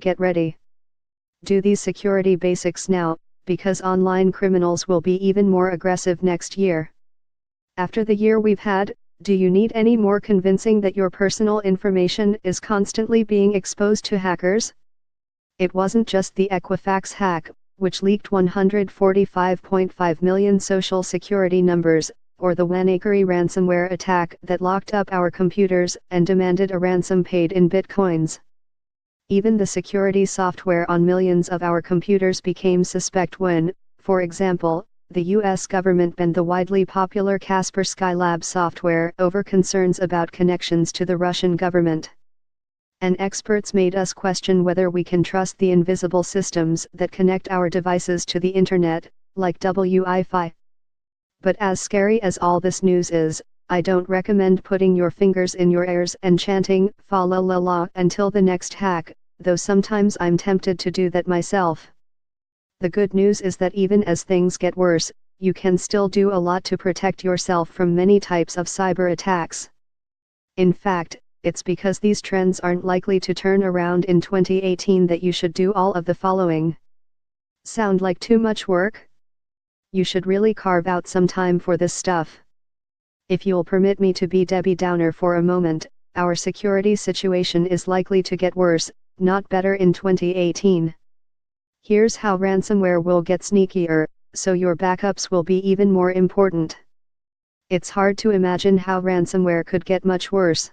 Get ready. Do these security basics now, because online criminals will be even more aggressive next year. After the year we've had, do you need any more convincing that your personal information is constantly being exposed to hackers? It wasn't just the Equifax hack, which leaked 145.5 million social security numbers, or the WannaCry ransomware attack that locked up our computers and demanded a ransom paid in bitcoins. Even the security software on millions of our computers became suspect when, for example, the US government banned the widely popular Kasper Skylab software over concerns about connections to the Russian government. And experts made us question whether we can trust the invisible systems that connect our devices to the internet, like Wi-Fi. But as scary as all this news is, I don't recommend putting your fingers in your ears and chanting "fa la la la" until the next hack, though sometimes I'm tempted to do that myself. The good news is that even as things get worse, you can still do a lot to protect yourself from many types of cyber attacks. In fact, it's because these trends aren't likely to turn around in 2018 that you should do all of the following. Sound like too much work? You should really carve out some time for this stuff. If you'll permit me to be Debbie Downer for a moment, our security situation is likely to get worse, not better in 2018. Here's how ransomware will get sneakier, so your backups will be even more important. It's hard to imagine how ransomware could get much worse.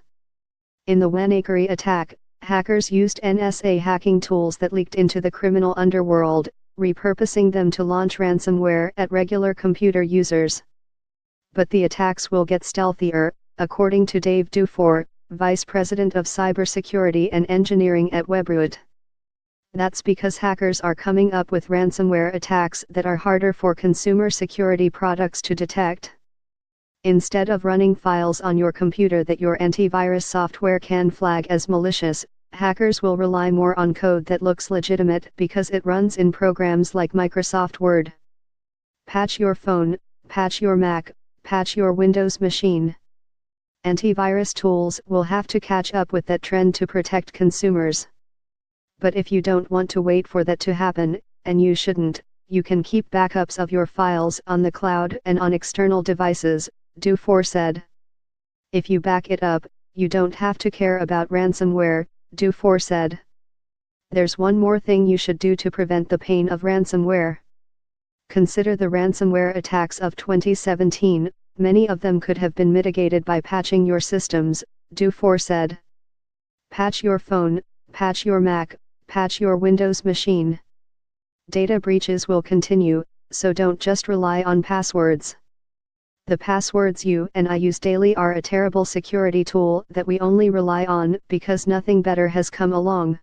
In the WannaCry attack, hackers used NSA hacking tools that leaked into the criminal underworld, repurposing them to launch ransomware at regular computer users. But the attacks will get stealthier, according to Dave Dufour, Vice President of Cybersecurity and Engineering at Webroot. That's because hackers are coming up with ransomware attacks that are harder for consumer security products to detect. Instead of running files on your computer that your antivirus software can flag as malicious, hackers will rely more on code that looks legitimate because it runs in programs like Microsoft Word. Patch your phone, patch your Mac, patch your Windows machine. Antivirus tools will have to catch up with that trend to protect consumers. But if you don't want to wait for that to happen, and you shouldn't, you can keep backups of your files on the cloud and on external devices, Dufour said. If you back it up, you don't have to care about ransomware, Dufour said. There's one more thing you should do to prevent the pain of ransomware. Consider the ransomware attacks of 2017, many of them could have been mitigated by patching your systems, Dufour said. Patch your phone, patch your Mac, patch your Windows machine. Data breaches will continue, so don't just rely on passwords. The passwords you and I use daily are a terrible security tool that we only rely on because nothing better has come along.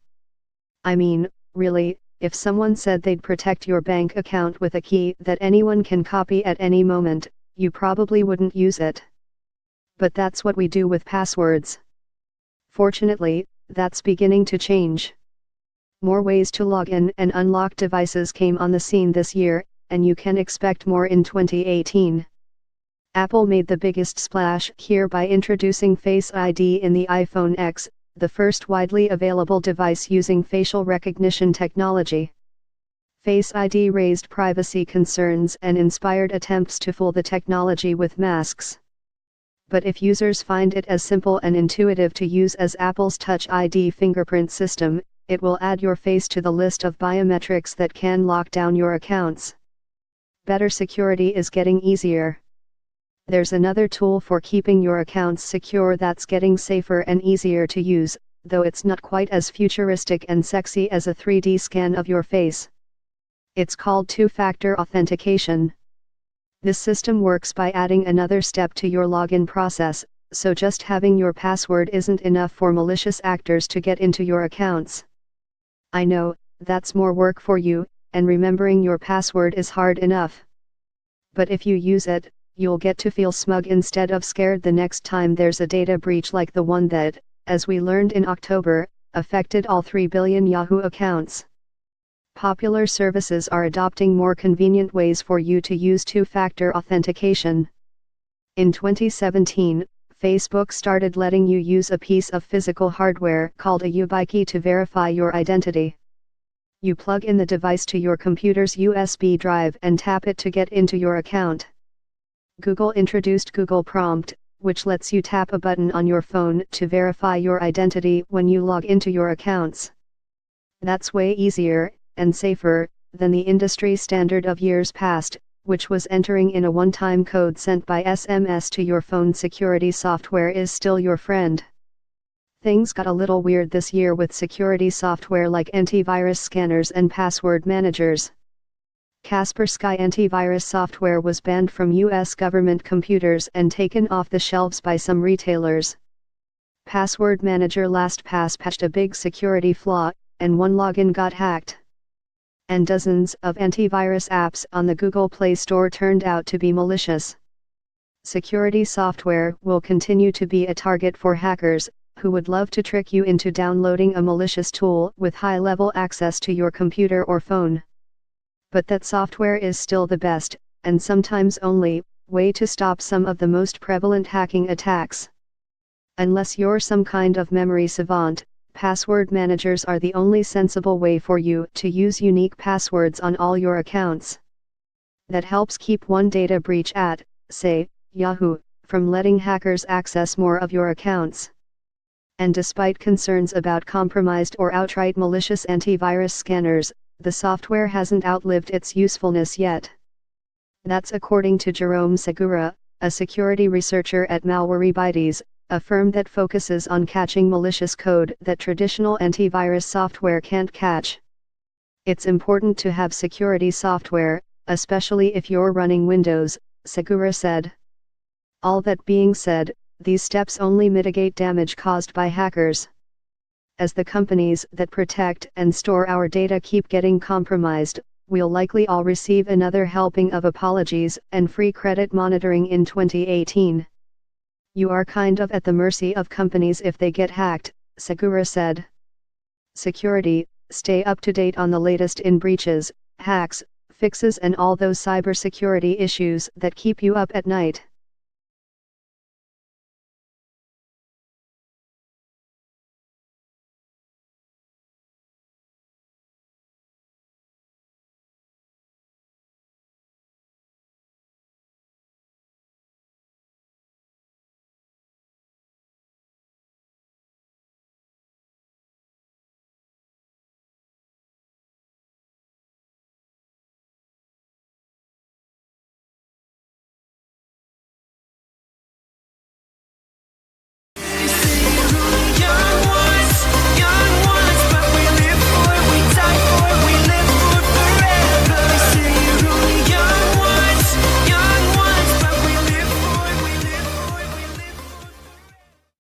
I mean, really, if someone said they'd protect your bank account with a key that anyone can copy at any moment, you probably wouldn't use it. But that's what we do with passwords. Fortunately, that's beginning to change. More ways to log in and unlock devices came on the scene this year, and you can expect more in 2018. Apple made the biggest splash here by introducing Face ID in the iPhone X, the first widely available device using facial recognition technology. Face ID raised privacy concerns and inspired attempts to fool the technology with masks. But if users find it as simple and intuitive to use as Apple's Touch ID fingerprint system, it will add your face to the list of biometrics that can lock down your accounts. Better security is getting easier. There's another tool for keeping your accounts secure that's getting safer and easier to use, though it's not quite as futuristic and sexy as a 3D scan of your face. It's called two-factor authentication. This system works by adding another step to your login process, so just having your password isn't enough for malicious actors to get into your accounts. I know, that's more work for you, and remembering your password is hard enough. But if you use it, you'll get to feel smug instead of scared the next time there's a data breach like the one that, as we learned in October, affected all 3 billion Yahoo accounts. Popular services are adopting more convenient ways for you to use two-factor authentication. In 2017, Facebook started letting you use a piece of physical hardware called a YubiKey to verify your identity. You plug in the device to your computer's USB drive and tap it to get into your account. Google introduced Google Prompt, which lets you tap a button on your phone to verify your identity when you log into your accounts. That's way easier and safer than the industry standard of years past, which was entering in a one-time code sent by SMS to your phone. Security software is still your friend. Things got a little weird this year with security software like antivirus scanners and password managers. Kaspersky antivirus software was banned from US government computers and taken off the shelves by some retailers. Password Manager LastPass patched a big security flaw, and one login got hacked. And dozens of antivirus apps on the Google Play Store turned out to be malicious. Security software will continue to be a target for hackers, who would love to trick you into downloading a malicious tool with high-level access to your computer or phone. But that software is still the best, and sometimes only, way to stop some of the most prevalent hacking attacks. Unless you're some kind of memory savant, password managers are the only sensible way for you to use unique passwords on all your accounts. That helps keep one data breach at, say, Yahoo, from letting hackers access more of your accounts. And despite concerns about compromised or outright malicious antivirus scanners, the software hasn't outlived its usefulness yet. That's according to Jerome Segura, a security researcher at Malwarebytes, a firm that focuses on catching malicious code that traditional antivirus software can't catch. It's important to have security software, especially if you're running Windows, Segura said. All that being said, these steps only mitigate damage caused by hackers. As the companies that protect and store our data keep getting compromised, we'll likely all receive another helping of apologies and free credit monitoring in 2018. You are kind of at the mercy of companies if they get hacked, Segura said. Security, stay up to date on the latest in breaches, hacks, fixes and all those cybersecurity issues that keep you up at night.